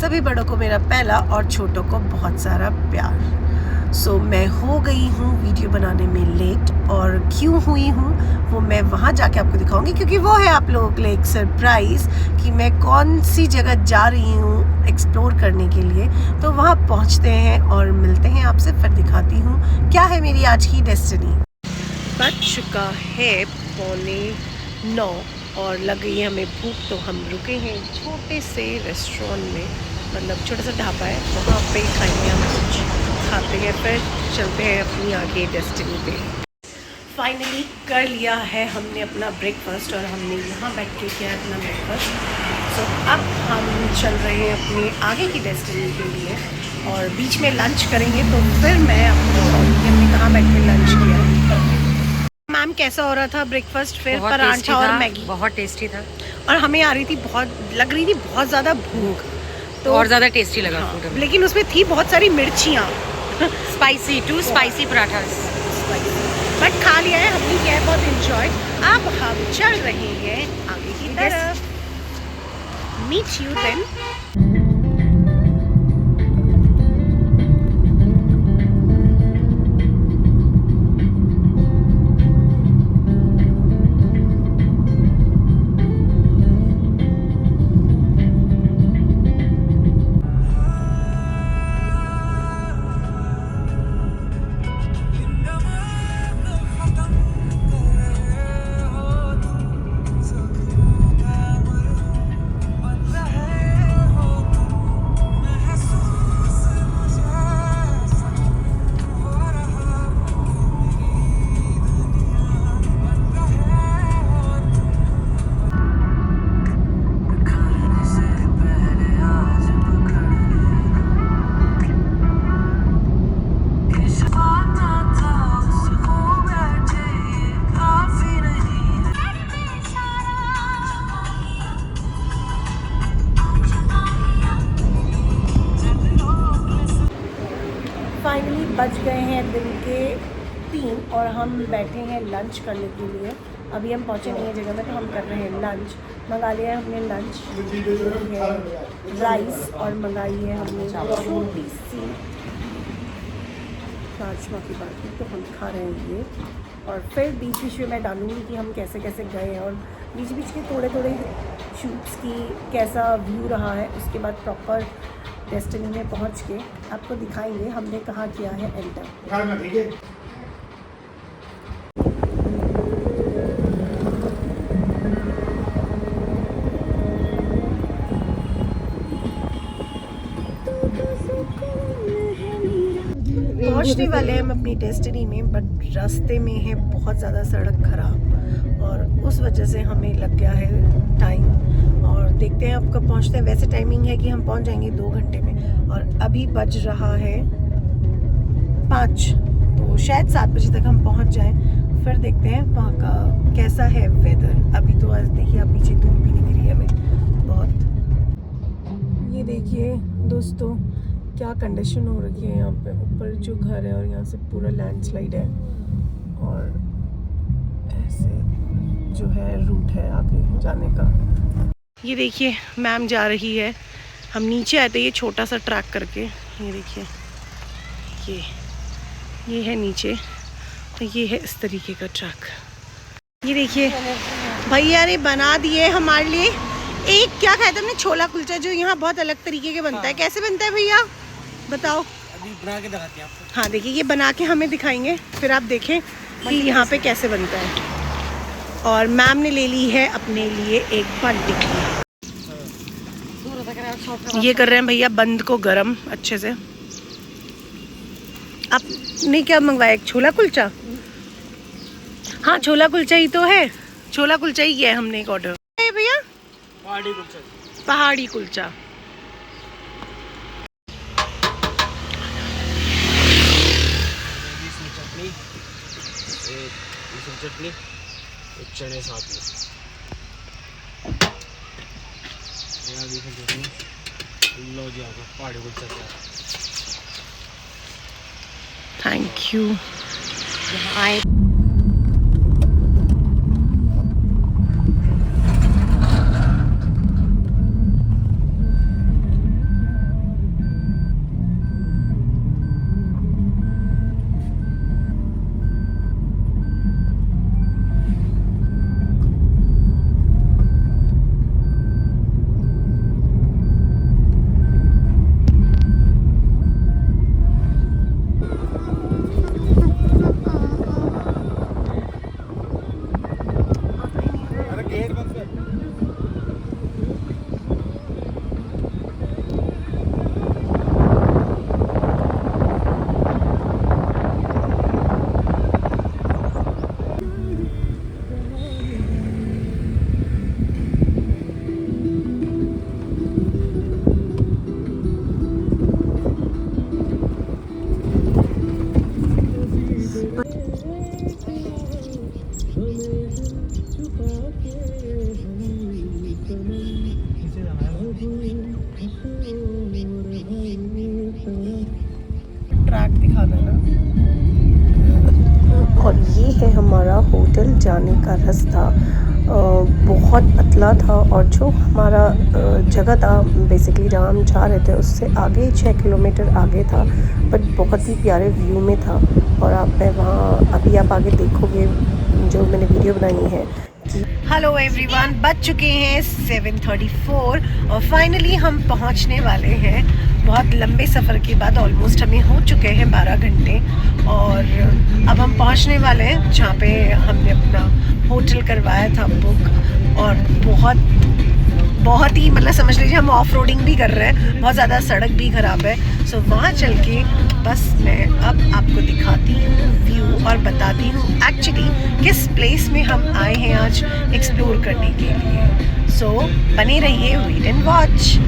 सभी बड़ों को मेरा पहला और छोटों को बहुत सारा प्यार। मैं हो गई हूँ वीडियो बनाने में लेट, और क्यों हुई हूँ वो मैं वहाँ जाके आपको दिखाऊंगी, क्योंकि वो है आप लोगों के लिए एक सरप्राइज़ कि मैं कौन सी जगह जा रही हूँ एक्सप्लोर करने के लिए। तो वहाँ पहुँचते हैं और मिलते हैं आपसे, फिर दिखाती हूँ क्या है मेरी आज की डेस्टिनी। बज चुका है 8:45 और लग गई है हमें भूख, तो हम रुके हैं छोटे से रेस्टोरेंट में, मतलब छोटा सा ढाबा है, वहाँ पे खाएंगे हम कुछ, खाते हैं फिर चलते हैं अपनी आगे डेस्टिनी पे। फाइनली कर लिया है हमने अपना ब्रेकफास्ट और हमने यहाँ बैठ के किया है अपना ब्रेकफास्ट। अब हम चल रहे हैं अपने आगे की डेस्टिनी के लिए और बीच में लंच करेंगे, तो फिर मैं आपको बताऊँगी हमने कहाँ बैठ के लंच किया। मैम कैसा हो रहा था ब्रेकफास्ट? फिर पराठा और मैगी बहुत टेस्टी था, और हमें आ रही थी लग रही थी बहुत ज़्यादा भूख, तो और ज़्यादा टेस्टी लगा फूड। लेकिन उसमें थी बहुत सारी मिर्चियाँ, स्पाइसी, 2 स्पाइसी पराठास, बट खा लिया है हमने, किया है बहुत इंजॉय। अब हम चल रहे हैं आगे की तरफ। Meet you then. फाइनली बज गए हैं दिन के 3 और हम बैठे हैं लंच करने के लिए। अभी हम पहुँचे नहीं है जगह में, तो हम कर रहे हैं लंच। मंगा लिया है हमने लंच, है राइस, और मंगाई है हमने छोटी सी राजमा की बाटी, तो हम खा रहे हैं ये। और फिर बीच बीच में मैं डालूँगी कि हम कैसे कैसे गए और बीच बीच के थोड़े थोड़े शूट्स की कैसा व्यू रहा है। उसके बाद प्रॉपर डेस्टिनी में पहुंच के आपको दिखाएंगे हमने कहाँ किया है एंटर। पहुंचने वाले हैं हम अपनी डेस्टिनी में, बट रास्ते में है बहुत ज़्यादा सड़क खराब और उस वजह से हमें लग गया है टाइम, और देखते हैं अब कब पहुंचते हैं। वैसे टाइमिंग है कि हम पहुंच जाएंगे 2 घंटे में, और अभी बज रहा है 5, तो शायद 7 बजे तक हम पहुंच जाएं। फिर देखते हैं वहाँ का कैसा है वेदर। अभी तो आज देखिए आप पीछे धूप भी दिख रही है हमें बहुत। ये देखिए दोस्तों क्या कंडीशन हो रखी है यहाँ पे, ऊपर जो घर है और यहाँ से पूरा लैंडस्लाइड है, और ऐसे जो है रूट है आगे जाने का। ये देखिए मैम जा रही है, हम नीचे आए थे ये छोटा सा ट्रैक करके, ये देखिए ये है नीचे, तो ये है इस तरीके का ट्रैक। ये देखिए भैया ने बना दिए हमारे लिए एक, क्या खाया था हमने, छोला कुलचा, जो यहाँ बहुत अलग तरीके के बनता है। कैसे बनता है भैया बताओ? अभी बना के दिखाते हैं आपको। हाँ देखिए ये बना के हमें दिखाएंगे, फिर आप देखें कि यहाँ पे कैसे बनता है। और मैम ने ले ली है अपने लिए एक बन टिक्की, ये कर रहे हैं भैया बंद को गरम अच्छे से। आपने क्या मंगवाया? एक छोला कुलचा? हाँ छोला कुलचा ही तो है, छोला कुलचा ही किया है हमने एक ऑर्डर। भैया पहाड़ी कुलचा, पहाड़ी कुलचा। चटनी, एक चने साथ में, लो जी आपका पहाड़ी कुलचा तैयार। Thank you. होटल जाने का रास्ता बहुत पतला था और जो हमारा जगह था बेसिकली जहाँ हम जा रहे थे उससे आगे 6 किलोमीटर आगे था, बट बहुत ही प्यारे व्यू में था। और मैं वहाँ अभी आप आगे देखोगे जो मैंने वीडियो बनाई है। हेलो एवरीवन, बज चुके हैं 7:34 और फाइनली हम पहुंचने वाले हैं। बहुत लंबे सफ़र के बाद ऑलमोस्ट हमें हो चुके हैं 12 घंटे और अब हम पहुंचने वाले हैं जहाँ पे हमने अपना होटल करवाया था बुक। और बहुत ही मतलब समझ लीजिए हम ऑफ रोडिंग भी कर रहे हैं, बहुत ज़्यादा सड़क भी ख़राब है। सो वहाँ चल के बस मैं अब आपको दिखाती हूँ व्यू और बताती हूँ एक्चुअली किस प्लेस में हम आए हैं आज एक्सप्लोर करने के लिए। सो बने रहिए, वेट एंड वॉच।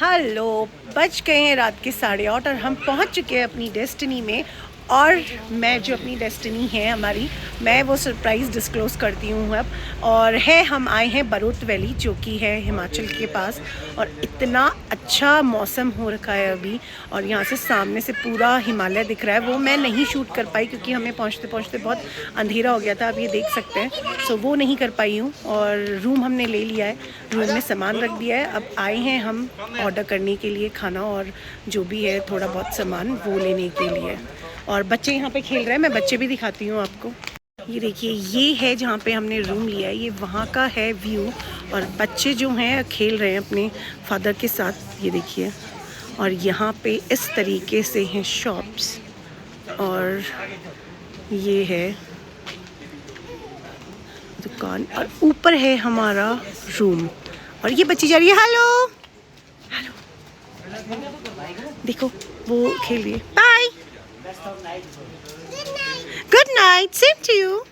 हेलो, बज गए हैं रात के 8:30 और हम पहुँच चुके हैं अपनी डेस्टिनी में। और मैं जो अपनी डेस्टिनी है हमारी, मैं वो सरप्राइज़ डिस्क्लोज़ करती हूँ अब। और हम आए हैं बरोत वैली जो कि है हिमाचल के पास। और इतना अच्छा मौसम हो रखा है अभी और यहाँ से सामने से पूरा हिमालय दिख रहा है। वो मैं नहीं शूट कर पाई क्योंकि हमें पहुँचते पहुँचते बहुत अंधेरा हो गया था, आप ये देख सकते हैं। सो वो नहीं कर पाई हूँ। और रूम हमने ले लिया है, रूम में सामान रख दिया है। अब आए हैं हम ऑर्डर करने के लिए खाना और जो भी है थोड़ा बहुत सामान वो लेने के लिए। और बच्चे यहाँ पे खेल रहे हैं, मैं बच्चे भी दिखाती हूँ आपको। ये देखिए, ये है जहाँ पे हमने रूम लिया है, ये वहाँ का है व्यू। और बच्चे जो हैं खेल रहे हैं अपने फादर के साथ, ये देखिए। और यहाँ पे इस तरीके से हैं शॉप्स और ये है दुकान और ऊपर है हमारा रूम। और ये बच्ची जा रही है, हेलो हेलो, देखो वो खेल रही है। Bye, good night, same to you.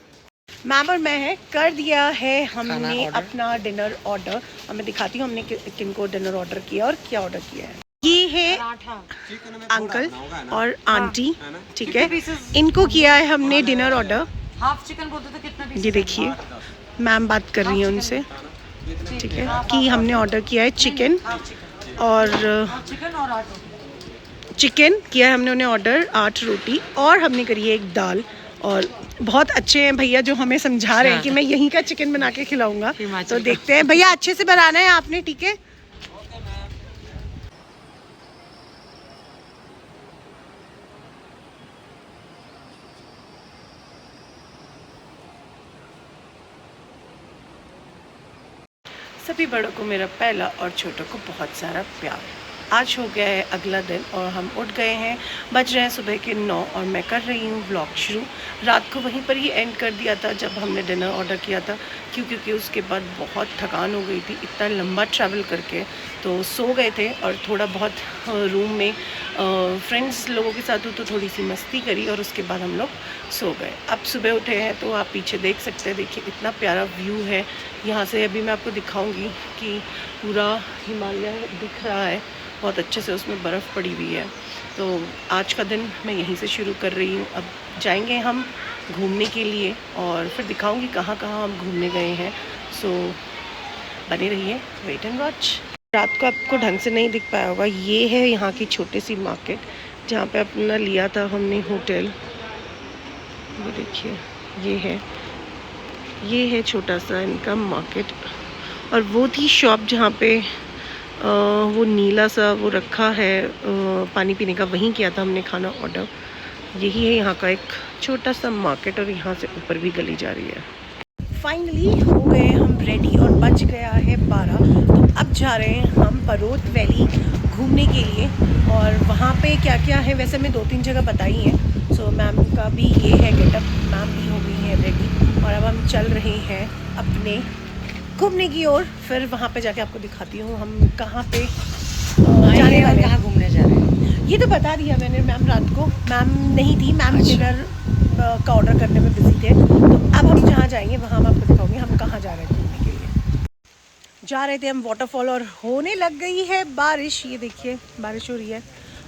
Ma'am और मैं कर दिया है हमने अपना डिनर ऑर्डर और मैं दिखाती हूँ हमने किनको डिनर ऑर्डर किया और क्या ऑर्डर किया है। ये है अंकल और आंटी, ठीक है, इनको किया है हमने डिनर ऑर्डर। हाफ चिकन बोलते तो कितना पीस? ये देखिए मैम बात कर रही है उनसे, ठीक है, कि हमने ऑर्डर किया है चिकन और चिकन किया है हमने उन्हें ऑर्डर, 8 रोटी और हमने करी है एक दाल। और बहुत अच्छे हैं भैया जो हमें समझा रहे हैं कि मैं यहीं का चिकन बना के खिलाऊंगा। तो देखते हैं भैया, अच्छे से बनाना है आपने, ठीक है। सभी बड़ों को मेरा पहला और छोटों को बहुत सारा प्यार। आज हो गया है अगला दिन और हम उठ गए हैं, बज रहे हैं सुबह के 9 और मैं कर रही हूँ व्लॉग शुरू। रात को वहीं पर ही एंड कर दिया था जब हमने डिनर ऑर्डर किया था, क्योंकि उसके बाद बहुत थकान हो गई थी इतना लंबा ट्रैवल करके। तो सो गए थे और थोड़ा बहुत रूम में फ्रेंड्स लोगों के साथ तो थोड़ी सी मस्ती करी और उसके बाद हम लोग सो गए। अब सुबह उठे हैं तो आप पीछे देख सकते हैं, देखिए इतना प्यारा व्यू है यहाँ से। अभी मैं आपको दिखाऊंगी कि पूरा हिमालय दिख रहा है बहुत अच्छे से, उसमें बर्फ़ पड़ी हुई है। तो आज का दिन मैं यहीं से शुरू कर रही हूँ। अब जाएंगे हम घूमने के लिए और फिर दिखाऊंगी कहाँ कहाँ हम घूमने गए हैं। सो बने रहिए, वेट एंड वॉच। रात को आपको ढंग से नहीं दिख पाया होगा, ये है यहाँ की छोटी सी मार्केट जहाँ पे अपना लिया था हमने होटल। ये देखिए, ये है छोटा सा इनका मार्केट। और वो थी शॉप जहाँ पे वो नीला सा वो रखा है पानी पीने का, वहीं किया था हमने खाना ऑर्डर। यही है यहाँ का एक छोटा सा मार्केट और यहाँ से ऊपर भी गली जा रही है। फाइनली हो गए हम रेडी और बज गया है 12। तो अब जा रहे हैं हम बरोत वैली घूमने के लिए। और वहाँ पे क्या क्या है, वैसे मैं 2-3 जगह बताई हैं। सो मैम का भी ये है गेटअप, मैम भी हो गई है रेडी और अब हम चल रहे हैं अपने घूमने की ओर। फिर वहाँ पे जाके आपको दिखाती हूँ हम कहाँ पे जाने वाले, कहाँ घूमने जा रहे हैं। ये तो बता दिया मैंने मैम, रात को मैम नहीं थी, मैम डिनर का ऑर्डर करने में बिजी थे। तो अब हम जहाँ जाएंगे वहाँ मैं आपको दिखाऊंगी हम कहाँ जा रहे हैं घूमने के लिए। जा रहे थे हम वाटरफॉल और होने लग गई है बारिश, ये देखिए बारिश हो रही है।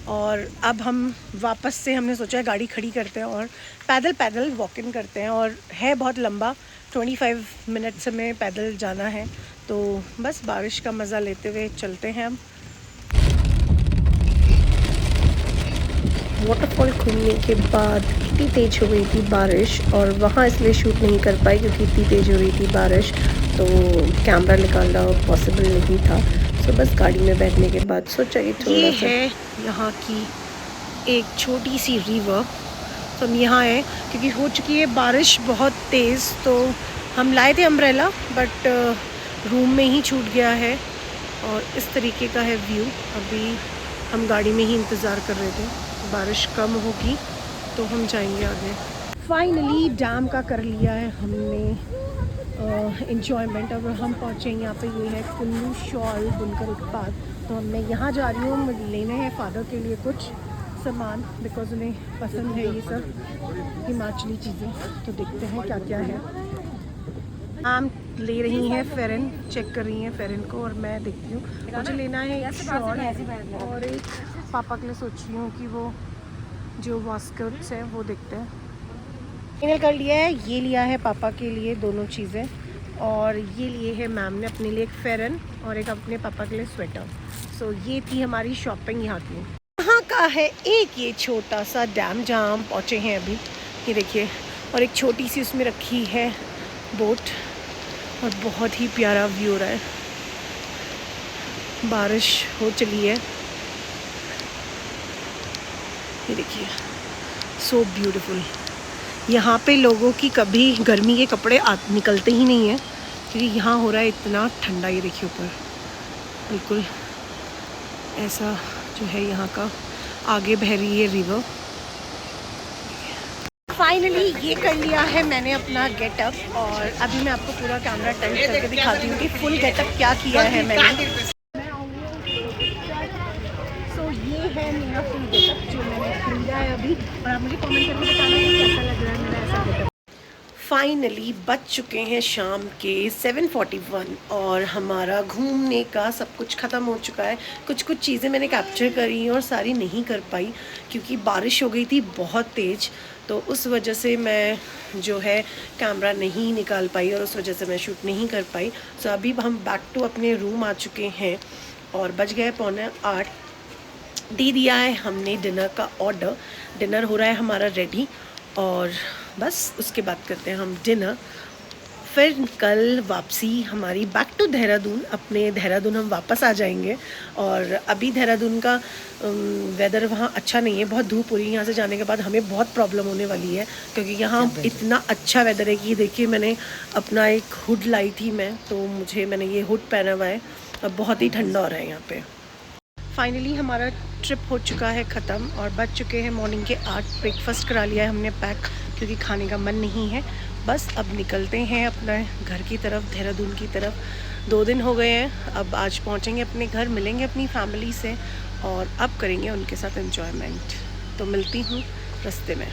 और अब हम वापस से हमने सोचा गाड़ी खड़ी करते हैं और पैदल पैदल वॉक इन करते हैं। और है बहुत लंबा, 25 मिनट्स में पैदल जाना है। तो बस बारिश का मज़ा लेते हुए चलते हैं हम। वाटरफॉल घूमने के बाद इतनी तेज़ हो गई थी बारिश, और वहाँ इसलिए शूट नहीं कर पाई क्योंकि इतनी तेज़ हो रही थी बारिश, तो कैमरा निकालना पॉसिबल नहीं था। सो बस गाड़ी में बैठने के बाद सोचा कि थोड़ा सा है यहाँ की एक छोटी सी रिवर, तो हम यहाँ आए क्योंकि हो चुकी है बारिश बहुत तेज़। तो हम लाए थे अम्ब्रेला, बट रूम में ही छूट गया है, और इस तरीके का है व्यू। अभी हम गाड़ी में ही इंतज़ार कर रहे थे, बारिश कम होगी तो हम जाएंगे आगे। फाइनली डैम का कर लिया है हमने इंजॉयमेंट। अब हम पहुँचे यहाँ पे, ये है कुल्लू शॉल बुनकर उत्पाद। तो मैं यहाँ जा रही हूँ, लेने हैं फादर के लिए कुछ सामान, बिकॉज उन्हें पसंद है ये सब हिमाचली चीज़ें। तो देखते हैं क्या क्या है। हम ले रही हैं फेरन, चेक कर रही हैं फेरन को, और मैं देखती हूँ। मुझे लेना है एक शॉल, और एक पापा के लिए सोच रही हूँ कि वो जो वास्कट्स है वो देखते हैं। फाइनल कर लिया है, ये लिया है पापा के लिए दोनों चीज़ें, और ये लिए है मैम ने अपने लिए एक फेरन और एक अपने पापा के लिए स्वेटर। सो ये थी हमारी शॉपिंग यहाँ की। यहाँ का है एक ये छोटा सा डैम जहाँ हम पहुँचे हैं अभी, ये देखिए, और एक छोटी सी उसमें रखी है बोट, और बहुत ही प्यारा व्यू हो रहा है। बारिश हो चली है, ये देखिए, सो ब्यूटीफुल। यहाँ पे लोगों की कभी गर्मी के कपड़े निकलते ही नहीं हैं, क्योंकि यहाँ हो रहा है इतना ठंडा। ये देखिए ऊपर बिल्कुल ऐसा जो है यहाँ का, आगे बह रही है रिवर। फाइनली ये कर लिया है मैंने अपना गेटअप, और अभी मैं आपको पूरा कैमरा टर्न करके दिखाती हूँ कि फुल गेटअप क्या किया है मैंने। सो ये है मेरा फुल गेटअप जो मैंने खरीदा है अभी, और आप मुझे कमेंट करके बताना कि कैसा लग रहा है मेरा ऐसा गेटअप। फाइनली बज चुके हैं शाम के 7:41, और हमारा घूमने का सब कुछ ख़त्म हो चुका है। कुछ चीज़ें मैंने कैप्चर करी और सारी नहीं कर पाई क्योंकि बारिश हो गई थी बहुत तेज़, तो उस वजह से मैं जो है कैमरा नहीं निकाल पाई, और उस वजह से मैं शूट नहीं कर पाई। सो अभी हम बैक टू अपने रूम आ चुके हैं, और बज गए 7:45। दे दिया है हमने डिनर का ऑर्डर, डिनर हो रहा है हमारा रेडी, और बस उसके बाद करते हैं हम डिनर। फिर कल वापसी हमारी बैक टू देहरादून, अपने देहरादून हम वापस आ जाएंगे। और अभी देहरादून का वेदर वहाँ अच्छा नहीं है, बहुत धूप हो रही है। यहाँ से जाने के बाद हमें बहुत प्रॉब्लम होने वाली है, क्योंकि यहाँ इतना अच्छा वेदर है कि देखिए, मैंने अपना एक हुड लाई थी मैं, तो मैंने ये हुड पहना हुआ है, और बहुत ही ठंडा हो रहा है यहाँ पे। फाइनली हमारा ट्रिप हो चुका है ख़त्म, और बज चुके हैं मॉर्निंग के 8। ब्रेकफास्ट करा लिया है हमने पैक, क्योंकि खाने का मन नहीं है। बस अब निकलते हैं अपने घर की तरफ, देहरादून की तरफ। 2 दिन हो गए हैं, अब आज पहुंचेंगे अपने घर, मिलेंगे अपनी फैमिली से, और अब करेंगे उनके साथ एंजॉयमेंट। तो मिलती हूँ रास्ते में।